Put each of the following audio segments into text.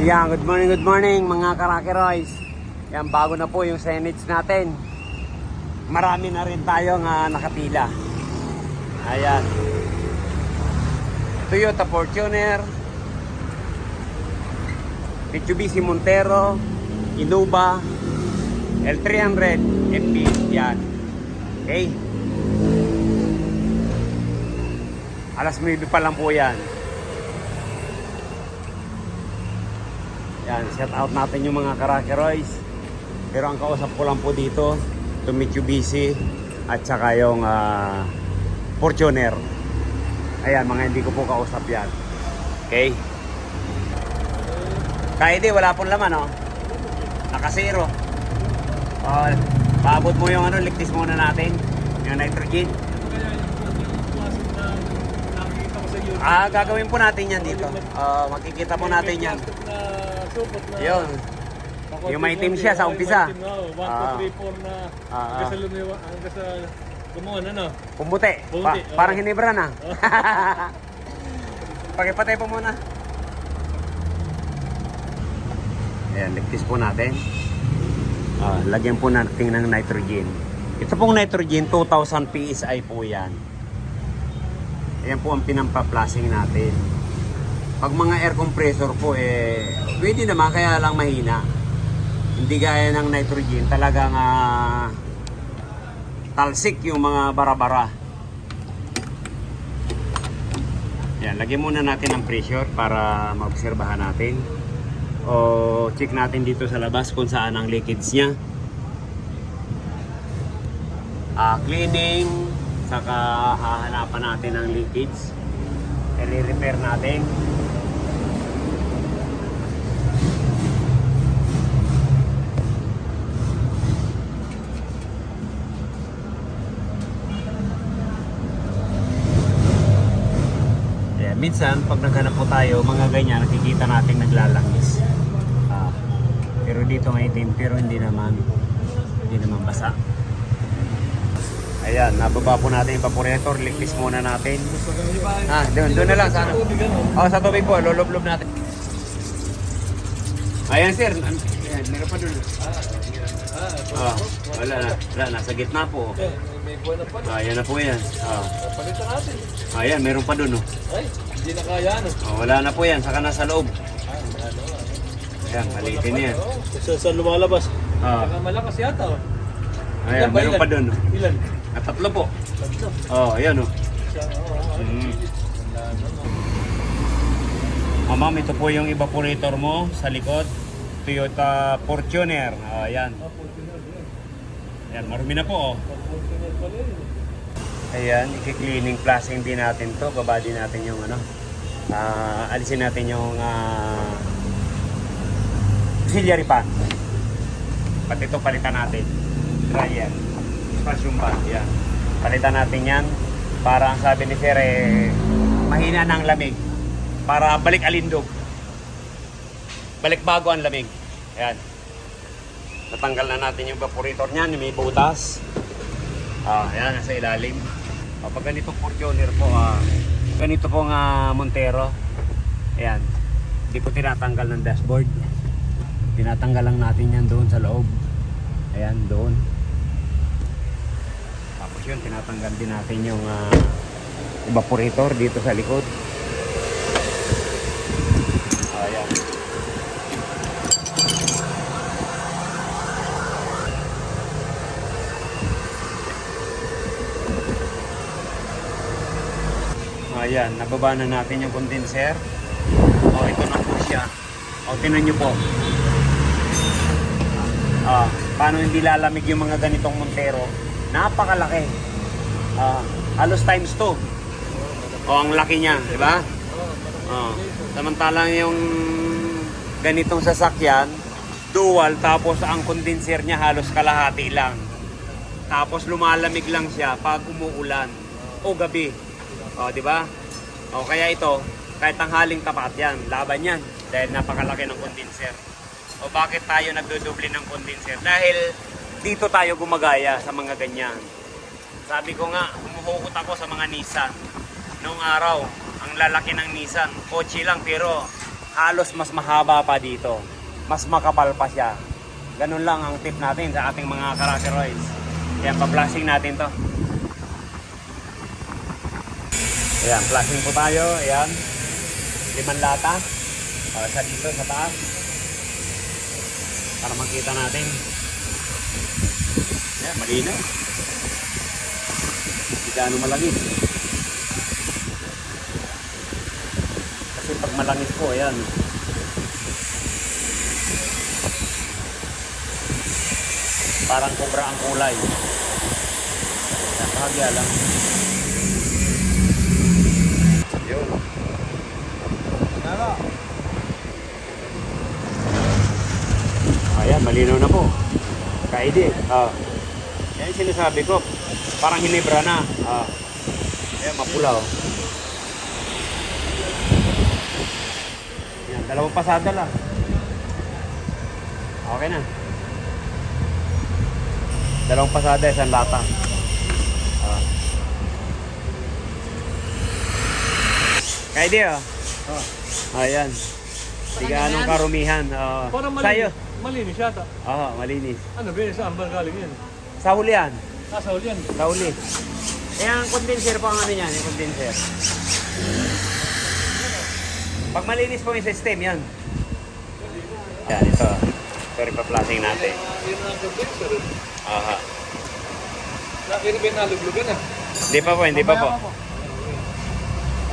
Yan, good morning mga Karakeroys. Yan, bago na po yung signage natin. Marami na rin tayong nakapila. Ayan. Toyota Fortuner, Mitsubishi Montero, Innova, L300, FB. Yan. Okay. Alas 9 pa lang po yan. Yan, shout out natin yung mga Karakeroys. Pero ang kausap ko lang po dito, itong Mitsubishi at saka yung Fortuner. Ayan, mga hindi ko po kausap yan. Okay. Kaya di, wala pong laman, oh. Nakasiro. Paabot mo yung ligtis muna natin. Yung nitrogen. Gagawin po natin yan dito. Makikita po natin yan. Yun. Yung may team siya sa umpisa. 1, 2, 3, 4 na hanggang sa gumuhan, ano? Pumbuti. Parang hinibra na. Pakipatay po muna. Ayan, ligtis po natin. Lagyan po natin ng nitrogen. Ito pong nitrogen, 2000 PSI po yan. Ayan po ang pinampaplasing natin. Pag mga air compressor po, pwede naman, kaya lang mahina. Hindi gaya ng nitrogen, talagang talsik yung mga bara-bara. Yan, lagyan muna natin ng pressure para maobserbahan natin. O check natin dito sa labas kung saan ang leakage nya. Cleaning, saka hahanapan natin ang leakage. I-repair natin. Minsan, pag naghanap po tayo, mga ganyan, nakikita natin naglalangis. Pero dito maitim, pero hindi naman basa. Ayan, nababa po natin yung evaporator, ligtis muna natin. Doon na lang sana. Sa tubig po, lolob-lob natin. Ayan sir, ayan, meron pa doon. Wala na, nasa gitna po. May buwan na pa. Ayan na po yan. Palitan natin. Ayan, meron pa doon. Ay, hindi na kaya, ano? Wala na po yan, saka nasa loob. Ayan, malitin yan. Sa lumalabas. Saka malakas yata, oh. Ayan, meron pa doon. Ilan? Tatlo po. Tatlo. Ayan o. Ma'am, ito po yung evaporator mo sa likod. Toyota Fortuner. Ayan. Ayan, marumi na po, oh. Ayan, i-cleaning flashing din natin to. Baba din natin yung alisin natin yung auxiliary fan. Pati ito palitan natin. Dryer. Expansion fan. Yan. Palitan natin yan. Para ang sabi ni Sir, mahina ng lamig. Para balik alindog. Balik bago ang lamig. Ayan. Natanggal na natin yung evaporator niyan. May butas. Ayan, nasa ilalim. Pag ganito Fortuner po, ganito pong Montero. Ayan. Hindi po tinatanggal ng dashboard. Tinatanggal lang natin yan doon sa loob. Ayan, doon. Tapos yun, tinatanggal din natin yung evaporator dito sa likod. Ayan. Ayan, nababa na natin yung condenser. Ito na po siya. Tingnan nyo po. Paano hindi lalamig yung mga ganitong Montero? Napakalaki. Halos times 2. Ang laki niya, di ba? Samantalang yung ganitong sasakyan, dual, tapos ang condenser niya halos kalahati lang. Tapos lumalamig lang siya pag umuulan o gabi. Di ba? Kaya ito, kahit tanghaling tapat yan, laban yan dahil napakalaki ng condenser. Bakit tayo nagdodoble ng condenser? Dahil dito tayo gumagaya sa mga ganyan. Sabi ko nga, humuhukot ako sa mga Nissan. Noong araw, ang lalaki ng Nissan, kotse lang pero halos mas mahaba pa dito. Mas makapal pa siya. Ganun lang ang tip natin sa ating mga Karakeroids. Ayan, pa-flashing natin to. Ayan, flashing po tayo. Ayan. 5 lata. Sa dito, sa taas. Para makita natin. Ayan, malinaw. Hindi gaano malangis. Kasi pag malangis po, ayan. Parang kubra ang kulay. Ayan, bahagya lang. Yun. Ayan, malinaw na po. Kaide. Yan yung sinasabi ko. Parang hinibra na. Ayan, mapula oh. Ayan, 2 pasada lang. Okay na. 2 pasada, 1 lata. Kaide oh. Ayan. Hindi anong karumihan. Parang Sa'yo. malinis yata. Malinis. Ano ba yun? Saan ba galing yan? Sa hulihan. Sa huli yan. Sa huli. Eh, ang condenser po ang ano yan, yung condenser. Pag malinis po yung system, yan. Yan, ito. Sorry, pa-flashing natin. Yun ang condenser. Aha. Nakita ba yung naluglugan ah? Hindi pa po, hindi pa po.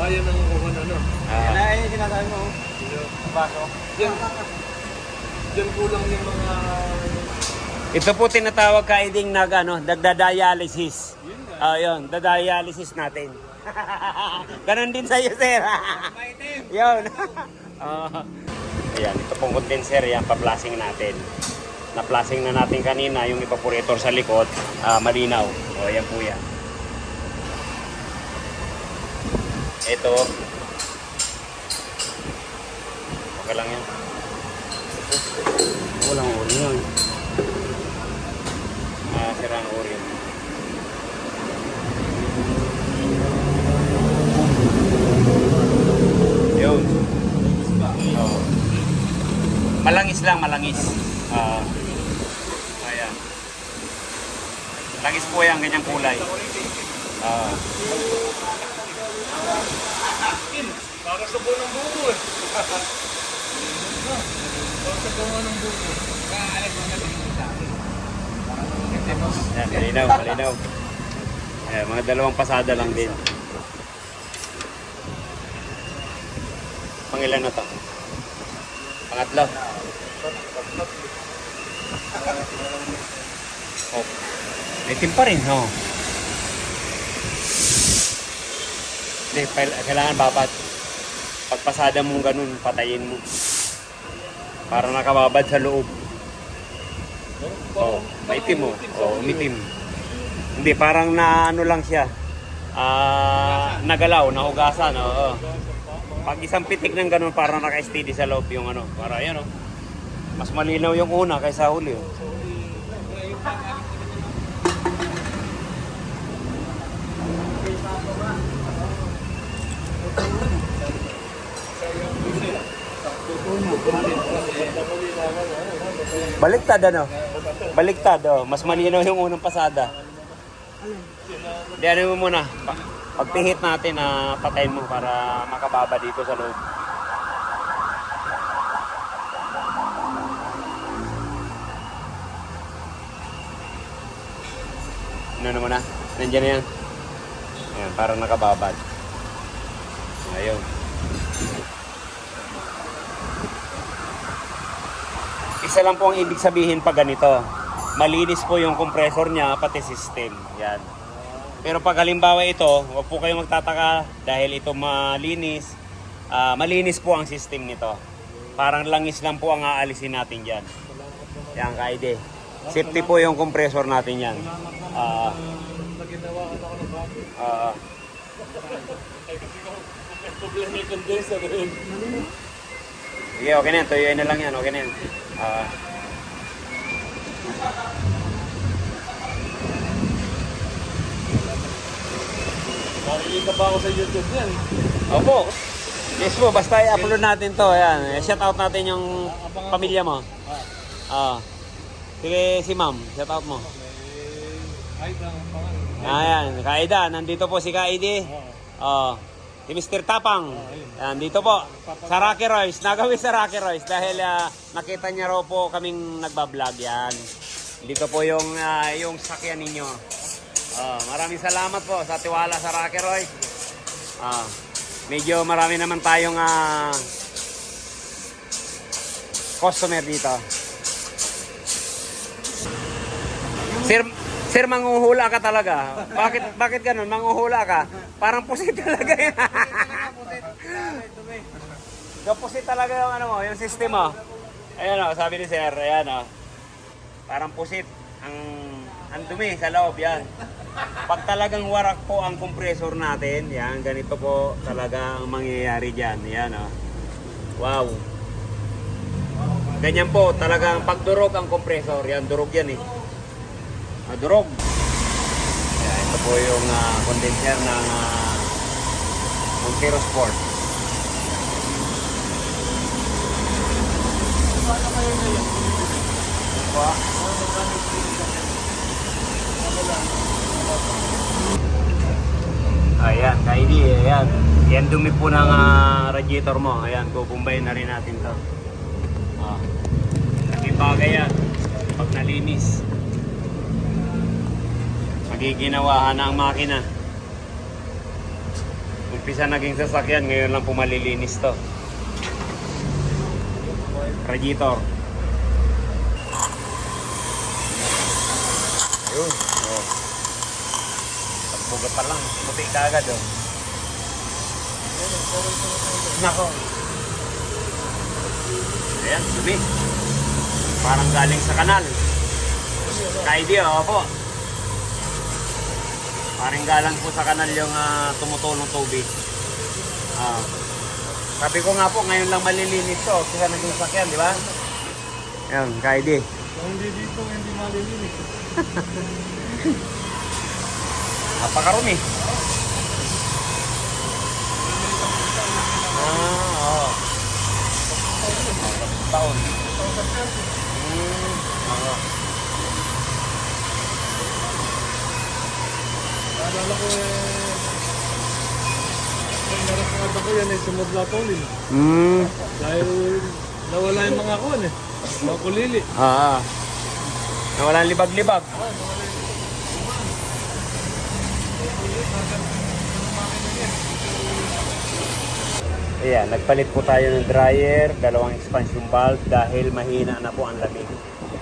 Yan ang kuhan ano. Aha. yung sinasabi mo. Baso. Diyan kulang yung mga... Ito po tinatawag kaiding nagda-dialysis. Yun, da-dialysis natin. Ganon din sa'yo, sir. Yun. Ayan, ito pong condenser, yan, pa-flashing natin. Na-flashing na natin kanina, yung evaporator sa likod, malinaw. Ayan po yan. Ito. Okay lang yan. Walang uli yun. Sira ang uri yun. Yun. Malangis lang, malangis. Ayan. Langis po yan, ganyang kulay. Para sa buo ng buko eh. Para sa buo ng buko. Yan, malinaw, malinaw. Ayan, mga 2 pasada lang din. Pangilan na to? Pangatlo. Oh. May itim pa rin, no? Hindi, kailangan babad. Pag pasada mong ganun, patayin mo. Para nakababad sa loob. Oh, maitim mo. Oh, umitim. Hindi, parang na ano lang siya. Nagalaw, nahugasan. Oo. Pag isang pitik ng ganun, parang naka-steady sa loob yung ano. Para yan, oh. Mas malinaw yung una kaysa huli, oh. Baliktad ano? Baliktad oh. Mas malinaw yung unang pasada. Hindi ano mo muna. Pagpihit natin na patayin mo para makababa dito sa loob. Ano mo na? Nandiyan na yan. Ayan, para nakababad. Ayun. Isa lang po ang ibig sabihin pag ganito. Malinis po yung compressor niya, pati system. Yan. Pero pag halimbawa ito, huwag po kayong magtataka dahil ito malinis. Malinis po ang system nito. Parang langis lang po ang aalisin natin dyan. Yan, kaide. Safety po yung compressor natin yan. Naginawakan ako ng bago. Problema yung condenser rin. Sige, okay na yan. Tuyuin na lang yan. Okay na yan. Makikita ba ako sa YouTube yan? Opo. Mismo, basta i-upload natin to. Ayan. Shout out natin yung pamilya mo. Sige, si ma'am. Shout out mo. Ay, ang pangalan. Ayan, Kaida. Nandito po si Kaidi. Si Mr. Tapang. Ayan, dito po. Sa Rocky Royce. Nagawin sa Rocky Royce dahil nakita niya raw po kaming nagbablog. Yan. Dito po yung sakyan ninyo. Maraming salamat po sa tiwala sa Rocky Royce. Medyo marami naman tayong customer dito. Sir, manghuhula ka talaga. Bakit ganun? Manghuhula ka? Parang pusit talaga yan. Pusit talaga yung yung system mo. Ayan sabi ni Sir, ayan parang pusit ang dumi sa loob yan. Pag talagang warak po ang compressor natin, yan, ganito po talaga ang mangyayari dyan. Yan Wow. Ganyan po, talagang pagdurog ang compressor. Yan, durog yan durog. Yan, ito po yung condenser ng Montero Sport. Ayan, Kaidi, ayan. Yan dumi po ng radiator mo. Ayan, bubumbayin na rin natin to. Laking bagay yan. Pag nalinis, magiginawahan na ang makina. Umpisa naging sasakyan, ngayon lang po malilinis to. Radiator. Ayun. Pagbugat pa lang, puti ka agad Nako. Ayan, dumi. Parang galing sa kanal. Kaidi, opo. Parang galang po sa kanal yung tumutulong tubig. Sabi ko nga po, ngayon lang malilinis to. Kaya naging sakyan, di ba? Ayan, Kaidi. Kung hindi dito, hindi malilinis. Napakarumi. Oo. Taon. Naalala ko narasangad ako yan sumubla tolin. Dahil nawala yung mga kuwan mga kulili. Nawala ang libag-libag. Ayan, nagpalit po tayo ng dryer, dalawang expansion valve dahil mahina na po ang lamig.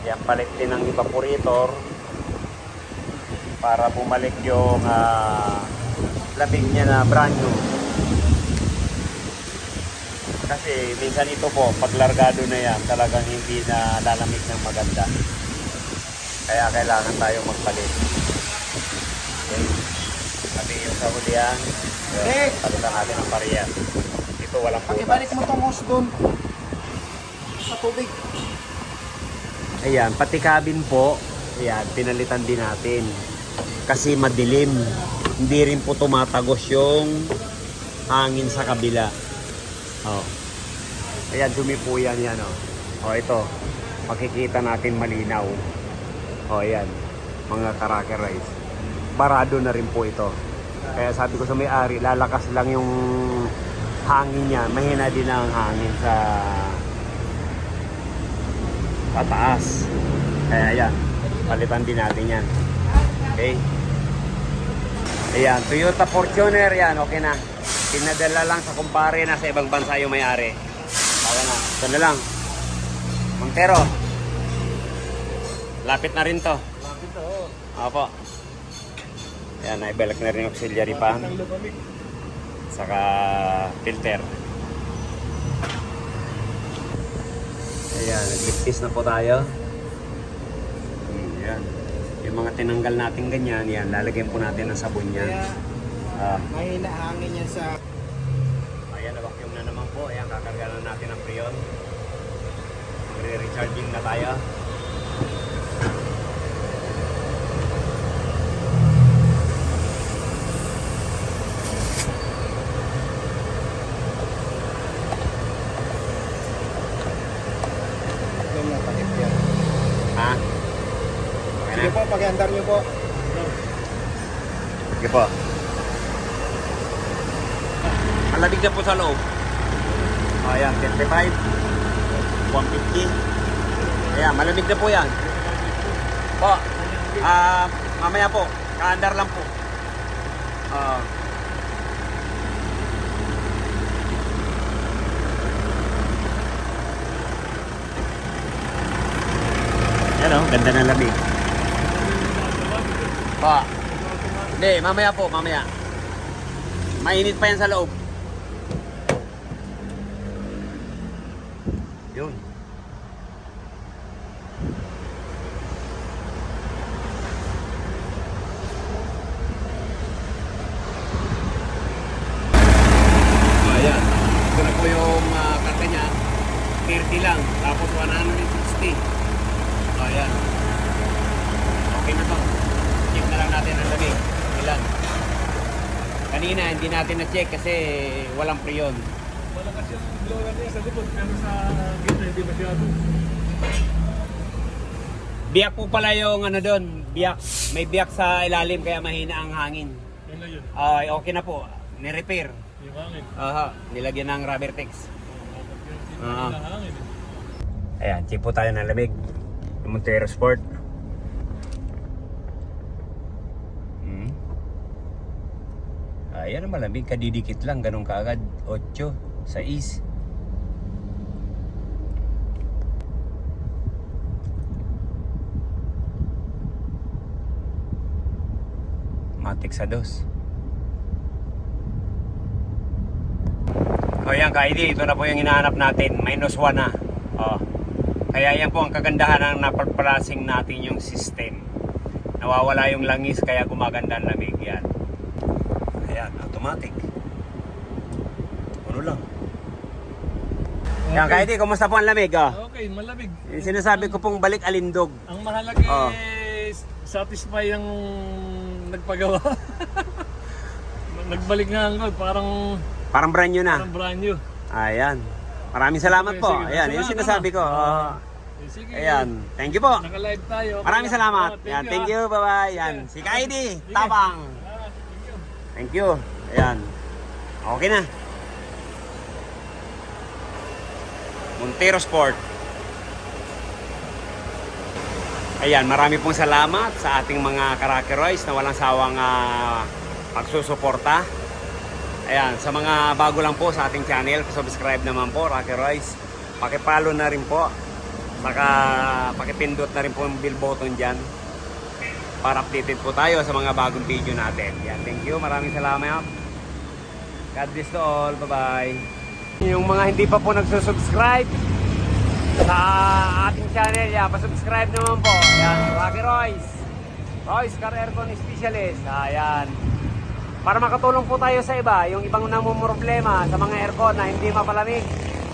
Ayan, palit din ng evaporator para bumalik yung lamig niya na brand new. Kasi minsan ito po, pag largado na yan, talagang hindi na lalamig ng maganda. Kaya kailangan tayo magpalit. Okay. Sabi yung sa hulihan, palitan natin ang parehas. Ito walang butas. Pakibalik mo itong hose doon sa tubig. Ayan, pati cabin po, ayan, pinalitan din natin. Kasi madilim. Hindi rin po tumatagos yung hangin sa kabila. Ayan, dumi po yan. Ito, makikita natin malinaw. Ayan, mga Rocky Royce. Barado na rin po ito. Kaya sabi ko sa may-ari, lalakas lang yung hangin niya. Mahina din ang hangin sa taas. Kaya ayan, palitan din natin yan. Okay? Ayan, Toyota Fortuner yan, okay na. Pinadala lang sa kumpare na sa ibang bansa yung may-ari. Okay na, ito na lang. Montero. Lapit na rin to. Lapit na, oo. Opo. Ayan, naibalak na rin yung auxiliary pan. Saka filter. Ayan, nag-liptis na po tayo. Ayan. Yung mga tinanggal natin ganyan, yan, lalagyan po natin ng sabon yan. Mahina hangin yan sa... Ayan, na-vacuum na naman po. Ayan, kakarga na natin ang freon. Magre-recharging na tayo. niya, takip yan. Ha? Okay Sige na? po, pag-andar niyo po. Sige po. Malamig na po sa loob. Ayan, 35. 150. Ayan, malamig na po yan. Po, mamaya po, kaandar lang po. Yan o, ganda ng lamig. Po, hindi, mamaya po, mamaya. Mainit pa yan sa loob. Yun. Ayan. Ito na po yung karga niya. 30 lang. Tapos 160. Ayan. Okay na to. Check na lang natin ang lamig. Ilan. Kanina hindi natin na-check kasi walang preyon. Malakas yung blower niya sa likod, pero sa gitna hindi masyado. Biyak po pala yung ano doon. Biyak. May biyak sa ilalim kaya mahina ang hangin. Yun na yun. Ay, okay na po. Ni-repair. Yung hangin. Aha, nilagyan ng rubber tex. Yung hangin. Ayan, check po tayo ng lamig. Yung Montero Sport. Ayan ang malamig, kadidikit lang, ganun kaagad. 8, 6. Matik sa 2. O yan, ka-ID, ito na po yung hinahanap natin. -1 na. O. Kaya yan po ang kagandahan ng napagpalasing natin yung system. Nawawala yung langis kaya gumaganda ang lamig. Yan. Ayan, automatic. Ano lang. Yan, ka-ID, kumusta po ang lamig? Okay, malamig. Yung sinasabi ko pong balik alindog. Ang mahalaga satisfy ang nagpagawa. Nagbalik nga ang Parang brand new na. parang brand new. Ayan. Maraming salamat po. Sige, Ayan, yung salamat, sinasabi ko. Sige. Ayan, thank you po. Naka-live tayo. Maraming salamat. Ayan, thank you. Bye-bye. Ayan, si Kaidi, Tapang. Thank you. Ayan. Okay na. Montero Sport. Ayan, marami pong salamat sa ating mga Karakeroys na walang sawang pagsusuporta. Ayan, sa mga bago lang po sa ating channel, subscribe naman po, Rockeroys. Pakipalo na rin po. Saka pakipindot na rin po yung bell button dyan para updated po tayo sa mga bagong video natin. Ayan, thank you. Maraming salamat. God bless to all. Bye-bye. Yung mga hindi pa po nagsusubscribe sa ating channel, pasubscribe naman po. Ayan, Rockeroys. Royce Car Aircon Specialist. Ayan. Para makatulong po tayo sa iba, yung ibang namumroblema sa mga aircon na hindi mapalamig.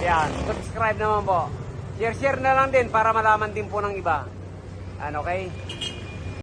Ayan, subscribe naman po. Share na lang din para malaman din po ng iba. Okay?